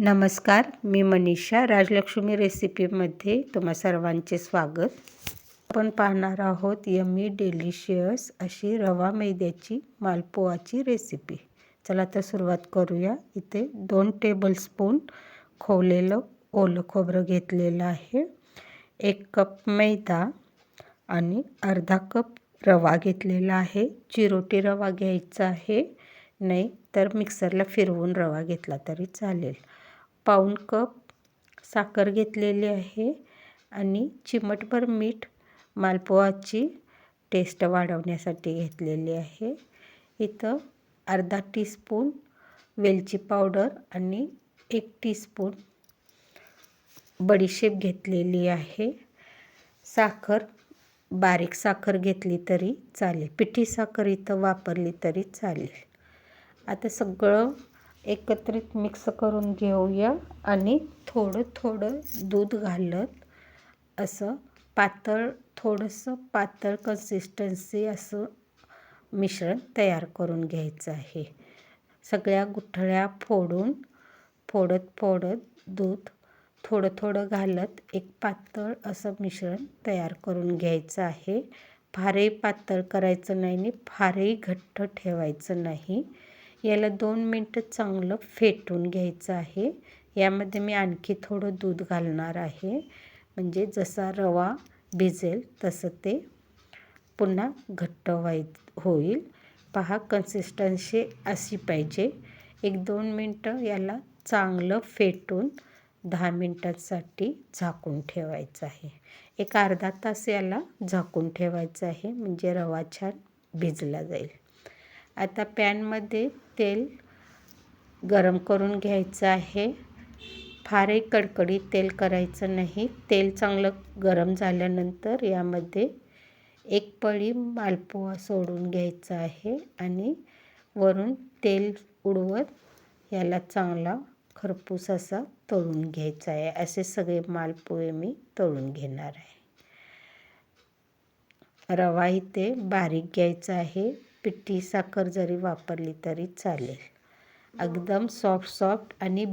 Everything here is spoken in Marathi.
नमस्कार, मी मनीषा. राजलक्ष्मी रेसिपीमध्ये तुम्हा सर्वांचे स्वागत. आपण पाहणार आहोत यम्मी डिलिशियस अशी रवा मैद्याची मालपुआची रेसिपी. चला तर सुरुवात करूया. इथे 2 टेबलस्पून खोवलेलं ओलं खोबरं घेतलेलं आहे, 1 कप मैदा आणि अर्धा कप रवा घेतलेला आहे. चिरोटी रवा घ्यायचा आहे, नाही तर मिक्सरला फिरवून रवा घेतला तरी चालेल. पाऊण कप साखर घेतलेली आहे आणि चिमटभर मीठ मालपुआची टेस्ट वाढवण्यासाठी घेतलेली आहे. इथं अर्धा टीस्पून वेलची पावडर आणि 1 टीस्पून बडीशेप घेतलेली आहे. साखर बारीक साखर घेतली तरी चालेल, पिठी साखर इथं वापरली तरी चालेल. आता सगळं एकत्रित मिक्स करून घेऊया आणि थोडं थोडं दूध घालत असं थोडंसं पातळ कन्सिस्टन्सी असं मिश्रण तयार करून घ्यायचं आहे. सगळ्या गुठळ्या फोडत दूध थोडं थोडं घालत एक पातळ असं मिश्रण तयार करून घ्यायचं आहे. फारही पातळ करायचं नाही आणि फारही घट्ट ठेवायचं नाही. याला 2 मिनटं चांगलं फेटून घ्यायचं आहे. यामध्ये मी आणखी थोडं दूध घालणार आहे, म्हणजे जसा रवा भिजेल तसं ते पुन्हा घट्ट होईल. पहा, कन्सिस्टन्सी अशी पाहिजे. 1-2 मिनटं याला चांगलं फेटून 10 मिनटांसाठी झाकून ठेवायचं आहे. एक अर्धा तास याला झाकून ठेवायचं आहे, म्हणजे रवा छान भिजला जाईल. आता पॅनमध्ये तेल गरम करून घ्यायचं आहे. फारही कडकडीत तेल करायचं नाही. तेल चांगलं गरम झाल्यानंतर यामध्ये 1 पळी मालपुआ सोडून घ्यायचा आहे आणि वरून तेल उडवत याला चांगला खरपूस असा तळून घ्यायचा आहे. असे सगळे मालपुए मी तळून घेणार आहे. रवा इथे बारीक घ्यायचा आहे, पिठी साखर जरी वापरली तरी चालेल. एकदम सॉफ्ट आणि